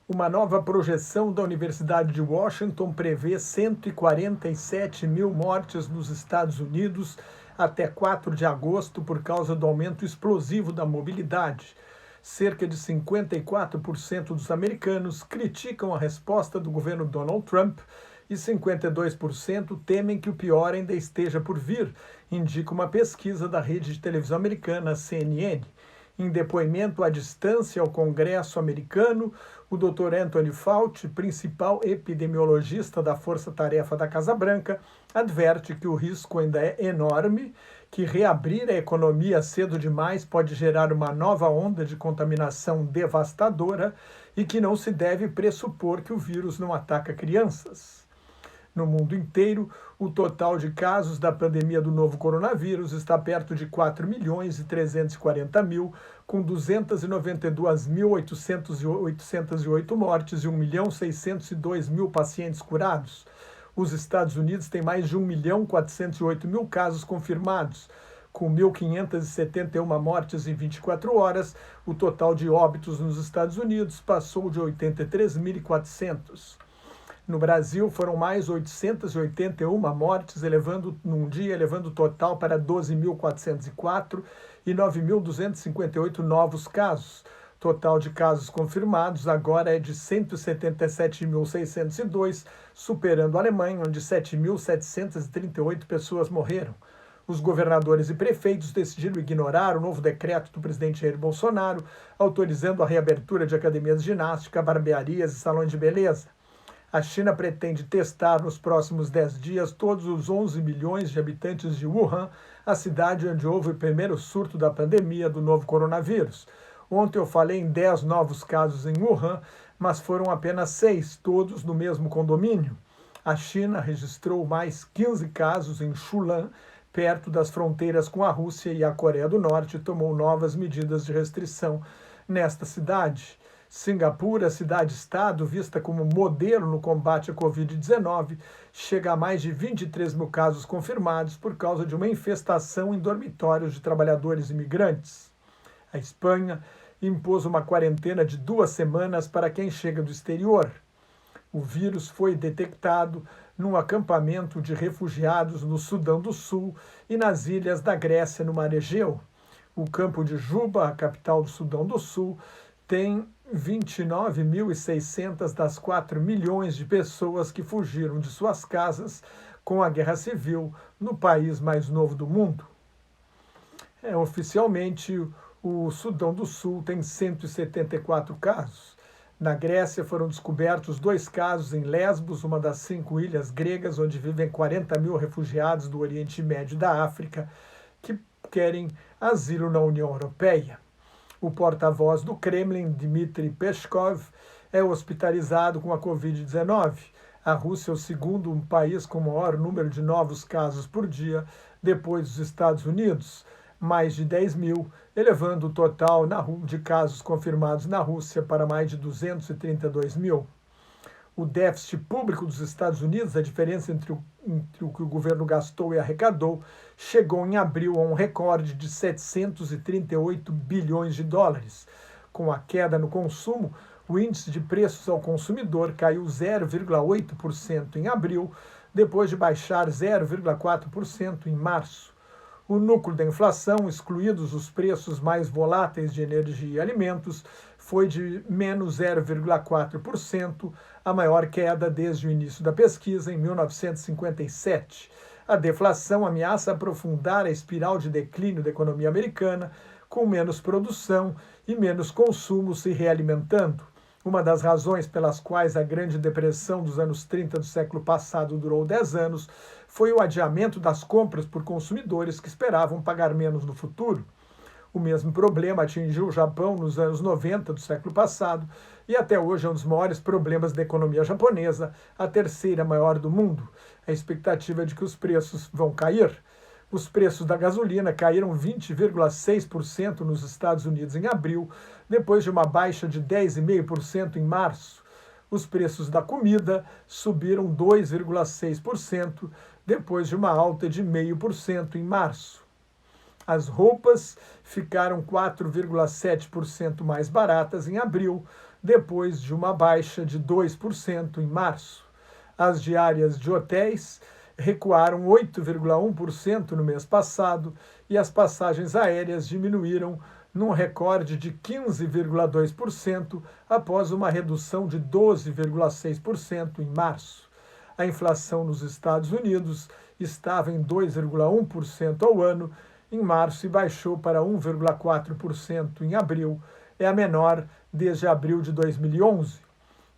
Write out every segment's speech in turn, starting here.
Uma nova projeção da Universidade de Washington prevê 147 mil mortes nos Estados Unidos até 4 de agosto por causa do aumento explosivo da mobilidade. Cerca de 54% dos americanos criticam a resposta do governo Donald Trump e 52% temem que o pior ainda esteja por vir, indica uma pesquisa da rede de televisão americana CNN. Em depoimento à distância ao Congresso americano, o Dr. Anthony Fauci, principal epidemiologista da Força-Tarefa da Casa Branca, adverte que o risco ainda é enorme, que reabrir a economia cedo demais pode gerar uma nova onda de contaminação devastadora e que não se deve pressupor que o vírus não ataca crianças. No mundo inteiro, o total de casos da pandemia do novo coronavírus está perto de 4.340.000, com 292.808 mortes e 1.602.000 pacientes curados. Os Estados Unidos têm mais de 1.408.000 casos confirmados. Com 1.571 mortes em 24 horas, o total de óbitos nos Estados Unidos passou de 83.400. No Brasil, foram mais 881 mortes, elevando o total para 12.404 e 9.258 novos casos. Total de casos confirmados agora é de 177.602, superando a Alemanha, onde 7.738 pessoas morreram. Os governadores e prefeitos decidiram ignorar o novo decreto do presidente Jair Bolsonaro, autorizando a reabertura de academias de ginástica, barbearias e salões de beleza. A China pretende testar nos próximos 10 dias todos os 11 milhões de habitantes de Wuhan, a cidade onde houve o primeiro surto da pandemia do novo coronavírus. Ontem eu falei em 10 novos casos em Wuhan, mas foram apenas 6, todos no mesmo condomínio. A China registrou mais 15 casos em Xulan, perto das fronteiras com a Rússia, e a Coreia do Norte tomou novas medidas de restrição nesta cidade. Singapura, cidade-estado vista como modelo no combate à Covid-19, chega a mais de 23 mil casos confirmados por causa de uma infestação em dormitórios de trabalhadores imigrantes. A Espanha impôs uma quarentena de 2 semanas para quem chega do exterior. O vírus foi detectado num acampamento de refugiados no Sudão do Sul e nas ilhas da Grécia, no Mar Egeu. O campo de Juba, a capital do Sudão do Sul, tem 29.600 das 4 milhões de pessoas que fugiram de suas casas com a guerra civil no país mais novo do mundo. Oficialmente, o Sudão do Sul tem 174 casos. Na Grécia foram descobertos 2 casos em Lesbos, uma das 5 ilhas gregas, onde vivem 40 mil refugiados do Oriente Médio e da África que querem asilo na União Europeia. O porta-voz do Kremlin, Dmitry Peskov, é hospitalizado com a Covid-19. A Rússia é o segundo país com o maior número de novos casos por dia, depois dos Estados Unidos, mais de 10 mil, elevando o total de casos confirmados na Rússia para mais de 232 mil. O déficit público dos Estados Unidos, a diferença entre o que o governo gastou e arrecadou, chegou em abril a um recorde de 738 bilhões de dólares. Com a queda no consumo, o índice de preços ao consumidor caiu 0,8% em abril, depois de baixar 0,4% em março. O núcleo da inflação, excluídos os preços mais voláteis de energia e alimentos, foi de menos 0,4%, a maior queda desde o início da pesquisa, em 1957. A deflação ameaça aprofundar a espiral de declínio da economia americana, com menos produção e menos consumo se realimentando. Uma das razões pelas quais a Grande Depressão dos anos 30 do século passado durou 10 anos foi o adiamento das compras por consumidores que esperavam pagar menos no futuro. O mesmo problema atingiu o Japão nos anos 90 do século passado e até hoje é um dos maiores problemas da economia japonesa, a terceira maior do mundo. A expectativa é de que os preços vão cair. Os preços da gasolina caíram 20,6% nos Estados Unidos em abril, depois de uma baixa de 10,5% em março. Os preços da comida subiram 2,6%, depois de uma alta de 0,5% em março. As roupas ficaram 4,7% mais baratas em abril, depois de uma baixa de 2% em março. As diárias de hotéis recuaram 8,1% no mês passado e as passagens aéreas diminuíram num recorde de 15,2% após uma redução de 12,6% em março. A inflação nos Estados Unidos estava em 2,1% ao ano em março e baixou para 1,4% em abril. É a menor desde abril de 2011.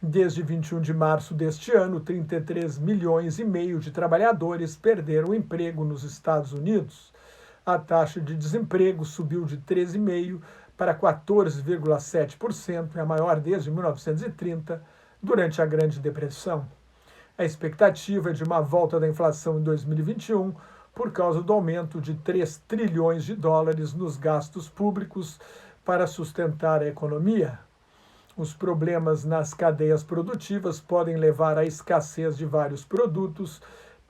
Desde 21 de março deste ano, 33 milhões e meio de trabalhadores perderam o emprego nos Estados Unidos. A taxa de desemprego subiu de 13,5% para 14,7%, é a maior desde 1930, durante a Grande Depressão. A expectativa é de uma volta da inflação em 2021 por causa do aumento de 3 trilhões de dólares nos gastos públicos para sustentar a economia. Os problemas nas cadeias produtivas podem levar à escassez de vários produtos,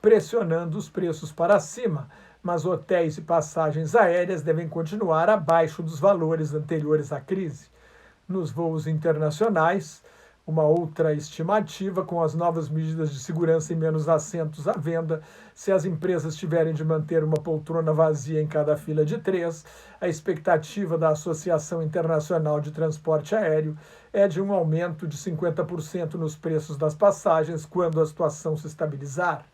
pressionando os preços para cima, mas hotéis e passagens aéreas devem continuar abaixo dos valores anteriores à crise. Nos voos internacionais, uma outra estimativa, com as novas medidas de segurança e menos assentos à venda, se as empresas tiverem de manter uma poltrona vazia em cada fila de 3, a expectativa da Associação Internacional de Transporte Aéreo é de um aumento de 50% nos preços das passagens quando a situação se estabilizar.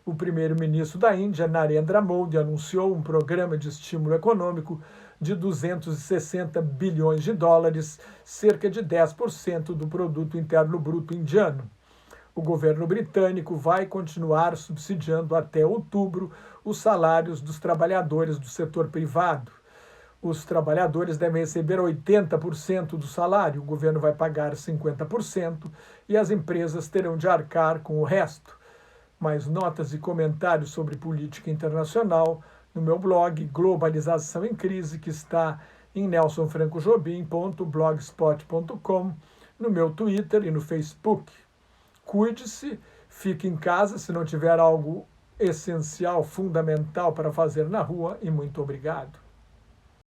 O primeiro-ministro da Índia, Narendra Modi, anunciou um programa de estímulo econômico de 260 bilhões de dólares, cerca de 10% do produto interno bruto indiano. O governo britânico vai continuar subsidiando até outubro os salários dos trabalhadores do setor privado. Os trabalhadores devem receber 80% do salário, o governo vai pagar 50% e as empresas terão de arcar com o resto. Mais notas e comentários sobre política internacional no meu blog Globalização em Crise, que está em nelsonfrancojobim.blogspot.com, no meu Twitter e no Facebook. Cuide-se, fique em casa se não tiver algo essencial, fundamental para fazer na rua, e muito obrigado.